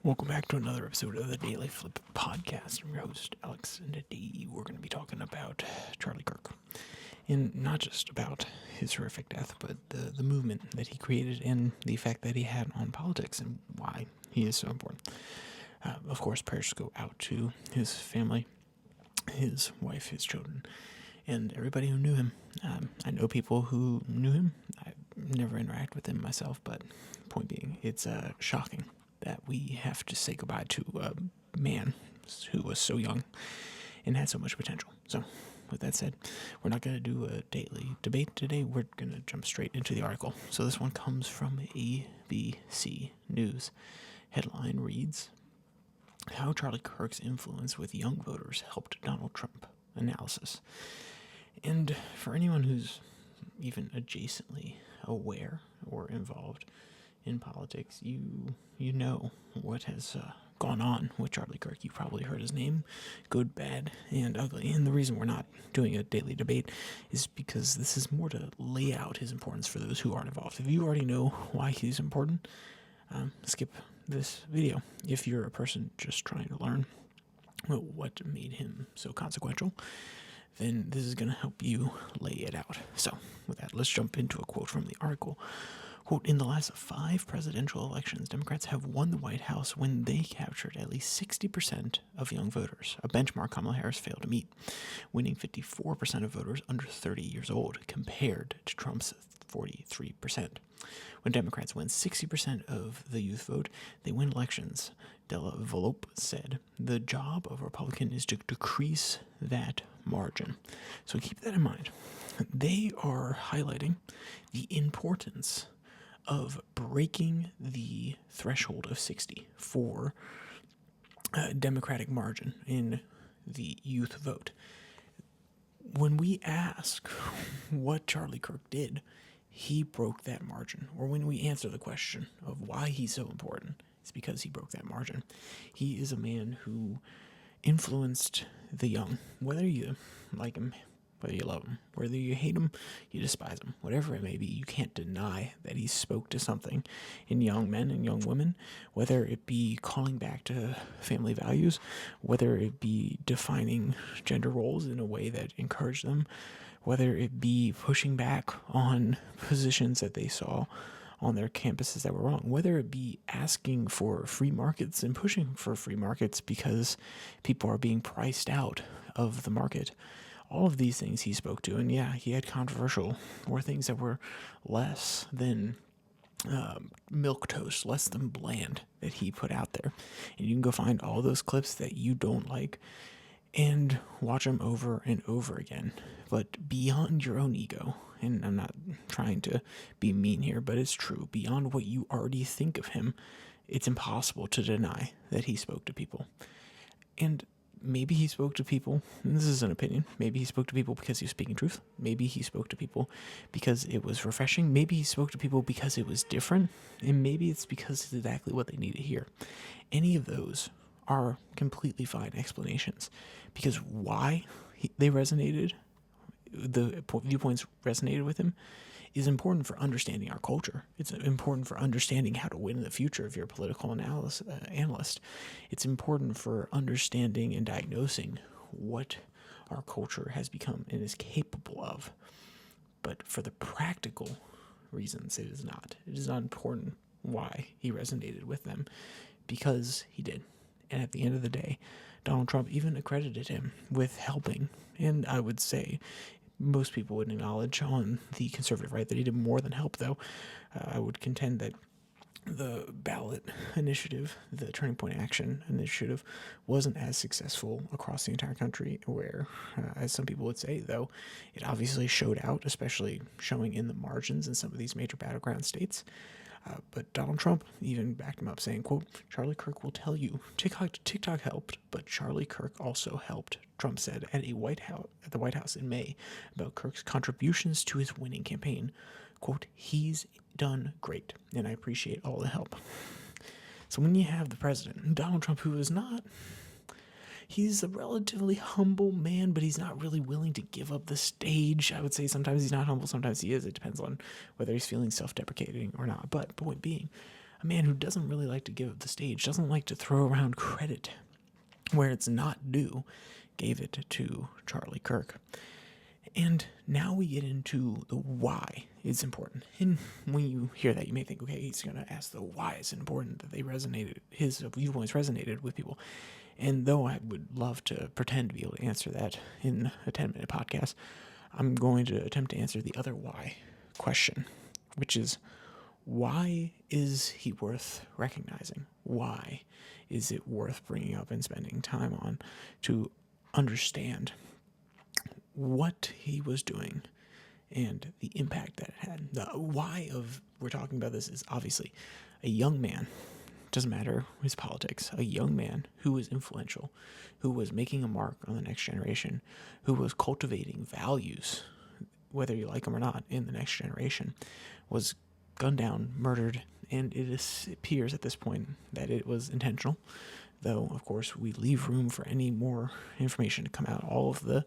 Welcome back to another episode of the DailyFlip podcast. I'm your host, Alex, and today we're going to be talking about Charlie Kirk. And not just about his horrific death, but the movement that he created and the effect that he had on politics and why he is so important. Of course, prayers go out to his family, his wife, his children, and everybody who knew him. I know people who knew him. I never interact with him myself, but point being, it's shocking that we have to say goodbye to a man who was so young and had so much potential. So, with that said, we're not going to do a daily debate today. We're going to jump straight into the article. So this one comes from ABC News. Headline reads, How Charlie Kirk's Influence with Young Voters Helped Donald Trump. Analysis. And for anyone who's even adjacently aware or involved in politics, you know what has gone on with Charlie Kirk. You probably heard his name, good, bad, and ugly. And the reason we're not doing a daily debate is because this is more to lay out his importance for those who aren't involved. If you already know why he's important, skip this video. If you're a person just trying to learn what made him so consequential, then this is going to help you lay it out. So with that, let's jump into a quote from the article. Quote, in the last 5 presidential elections, Democrats have won the White House when they captured at least 60% of young voters, a benchmark Kamala Harris failed to meet, winning 54% of voters under 30 years old, compared to Trump's 43%. When Democrats win 60% of the youth vote, they win elections. Della Volpe said, the job of a Republican is to decrease that margin. So keep that in mind. They are highlighting the importance of breaking the threshold of 60 for a Democratic margin in the youth vote. When we ask what Charlie Kirk did, he broke that margin. Or when we answer the question of why he's so important, it's because he broke that margin. He is a man who influenced the young, whether you like him, whether you love him, whether you hate him, you despise him, whatever it may be, you can't deny that he spoke to something in young men and young women, whether it be calling back to family values, whether it be defining gender roles in a way that encouraged them, whether it be pushing back on positions that they saw on their campuses that were wrong, whether it be asking for free markets and pushing for free markets because people are being priced out of the market. All of these things he spoke to, and yeah, he had controversial or things that were less than milquetoast, less than bland that he put out there. And you can go find all those clips that you don't like and watch them over and over again. But beyond your own ego, and I'm not trying to be mean here, but it's true, beyond what you already think of him, it's impossible to deny that he spoke to people. And maybe he spoke to people, and this is an opinion, maybe he spoke to people because he was speaking truth. Maybe he spoke to people because it was refreshing. Maybe he spoke to people because it was different. And maybe it's because it's exactly what they need to hear. Any of those are completely fine explanations. Because why they resonated, the viewpoints resonated with him, is important for understanding our culture. It's important for understanding how to win in the future if you're a political analyst. It's important for understanding and diagnosing what our culture has become and is capable of. But for the practical reasons, it is not. It is not important why he resonated with them, because he did. And at the end of the day, Donald Trump even accredited him with helping. And I would say most people would acknowledge on the conservative right that he did more than help, though. I would contend that the ballot initiative, the Turning Point Action initiative, wasn't as successful across the entire country, where, as some people would say, though, it obviously showed out, especially showing in the margins in some of these major battleground states. But Donald Trump even backed him up, saying, quote, Charlie Kirk will tell you TikTok helped, but Charlie Kirk also helped, Trump said at the White House in May about Kirk's contributions to his winning campaign. Quote, he's done great, and I appreciate all the help. So when you have the president, Donald Trump, who is not, he's a relatively humble man, but he's not really willing to give up the stage. I would say sometimes he's not humble, sometimes he is. It depends on whether he's feeling self-deprecating or not. But point being, a man who doesn't really like to give up the stage, doesn't like to throw around credit where it's not due, gave it to Charlie Kirk. And now we get into the why it's important. And when you hear that, you may think, okay, he's going to ask the why it's important that his viewpoints resonated with people. And though I would love to pretend to be able to answer that in a 10-minute podcast, I'm going to attempt to answer the other why question, which is, why is he worth recognizing? Why is it worth bringing up and spending time on to understand what he was doing and the impact that it had? The why of we're talking about this is obviously a young man, doesn't matter his politics, a young man who was influential, who was making a mark on the next generation, who was cultivating values, whether you like them or not, in the next generation, was gunned down, murdered, and it appears at this point that it was intentional, though, of course, we leave room for any more information to come out. All of the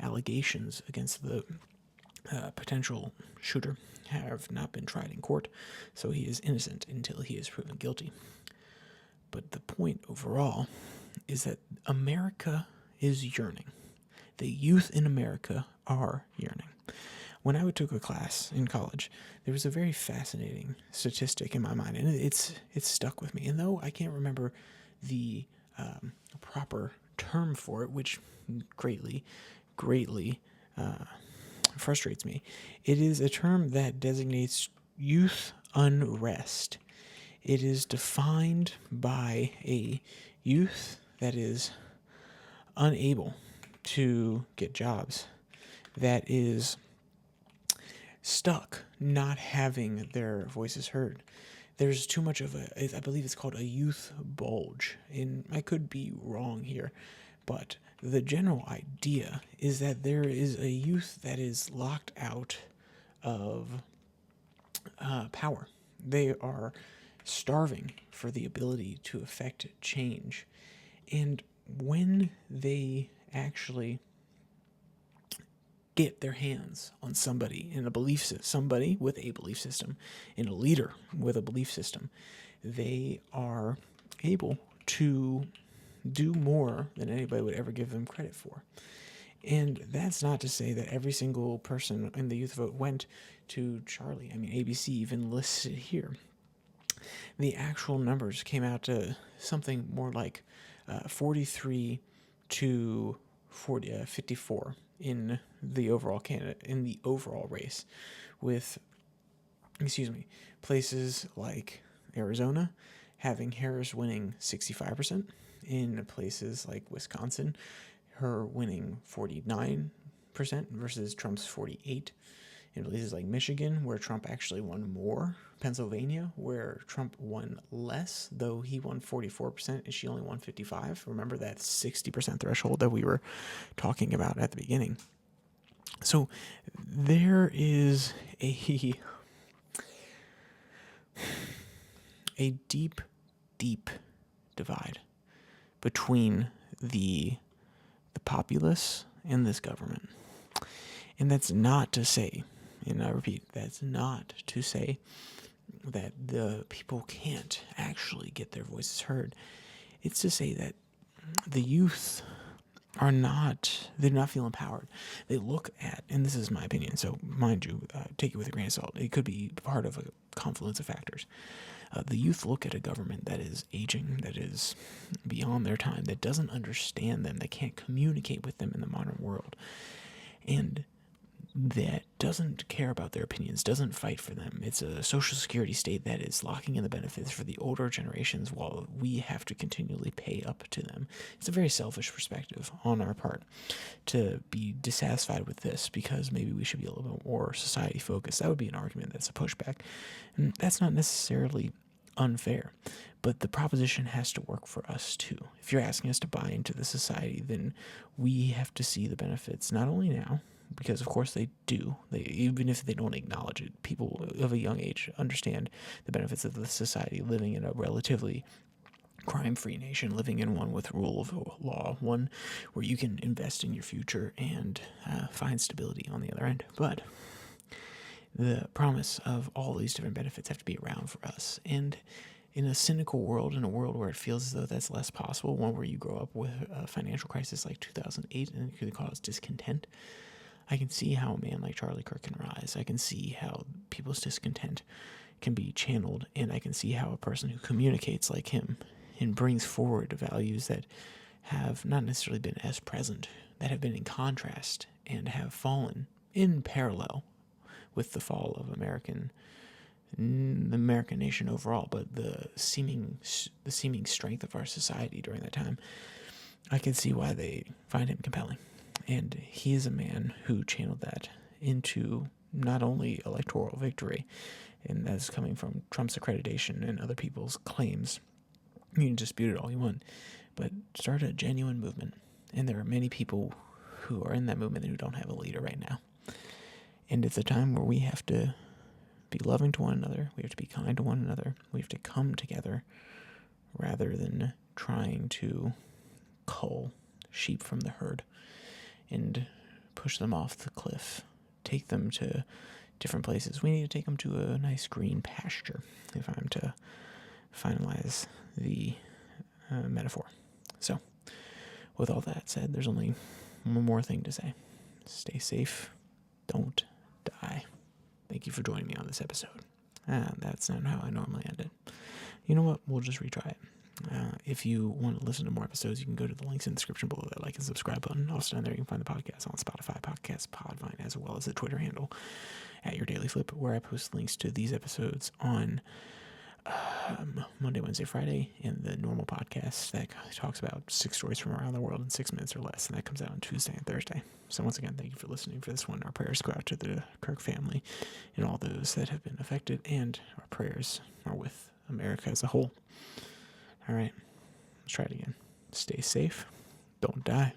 allegations against the potential shooter have not been tried in court, so he is innocent until he is proven guilty. But the point overall is that America is yearning. The youth in America are yearning. When I took a class in college, there was a very fascinating statistic in my mind, and it's stuck with me. And though I can't remember the proper term for it, which greatly frustrates me, it is a term that designates youth unrest. It is defined by a youth that is unable to get jobs, that is stuck not having their voices heard. There's too much of I believe it's called a youth bulge, and I could be wrong here, but the general idea is that there is a youth that is locked out of power. They are starving for the ability to affect change, and when they actually get their hands on somebody with a belief system, and a leader with a belief system, they are able to do more than anybody would ever give them credit for. And that's not to say that every single person in the youth vote went to Charlie. I mean, ABC even lists it here. The actual numbers came out to something more like 43 to 54 in the overall race, with places like Arizona having Harris winning 65%, in places like Wisconsin her winning 49% versus Trump's 48%, in places like Michigan, where Trump actually won more, Pennsylvania, where Trump won less, though he won 44% and she only won 55%. Remember that 60% threshold that we were talking about at the beginning. So there is a deep divide between the populace and this government. And that's not to say, and I repeat, that's not to say that the people can't actually get their voices heard. It's to say that the youth they're not feeling empowered. They look at, and this is my opinion, so mind you, take it with a grain of salt. It could be part of a confluence of factors. The youth look at a government that is aging, that is beyond their time, that doesn't understand them, that can't communicate with them in the modern world, and that doesn't care about their opinions, doesn't fight for them. It's a social security state that is locking in the benefits for the older generations while we have to continually pay up to them. It's a very selfish perspective on our part to be dissatisfied with this because maybe we should be a little bit more society focused. That would be an argument that's a pushback. And that's not necessarily unfair, but the proposition has to work for us too. If you're asking us to buy into the society, then we have to see the benefits not only now, because of course they do. Even if they don't acknowledge it, people of a young age understand the benefits of the society, living in a relatively crime-free nation, living in one with rule of law, one where you can invest in your future and find stability on the other end. But the promise of all these different benefits have to be around for us. And in a cynical world, in a world where it feels as though that's less possible, one where you grow up with a financial crisis like 2008 and it could cause discontent, I can see how a man like Charlie Kirk can rise. I can see how people's discontent can be channeled, and I can see how a person who communicates like him and brings forward values that have not necessarily been as present, that have been in contrast and have fallen in parallel with the fall of the American nation overall, but the seeming strength of our society during that time, I can see why they find him compelling. And he is a man who channeled that into not only electoral victory, and that's coming from Trump's accreditation and other people's claims. You can dispute it all you want, but start a genuine movement. And there are many people who are in that movement who don't have a leader right now. And it's a time where we have to be loving to one another. We have to be kind to one another. We have to come together rather than trying to cull sheep from the herd and push them off the cliff, take them to different places. We need to take them to a nice green pasture, if I'm to finalize the metaphor. So, with all that said, there's only one more thing to say. Stay safe. Don't die. Thank you for joining me on this episode. That's not how I normally end it. You know what? We'll just retry it. If you want to listen to more episodes, you can go to the links in the description below that like and subscribe button. Also down there, you can find the podcast on Spotify, Podcast, Podvine, as well as the Twitter handle at your DailyFlip, where I post links to these episodes on Monday, Wednesday, Friday, and the normal podcast that talks about 6 stories from around the world in 6 minutes or less, and that comes out on Tuesday and Thursday. So once again, thank you for listening for this one. Our prayers go out to the Kirk family and all those that have been affected, and our prayers are with America as a whole. All right, let's try it again. Stay safe. Don't die.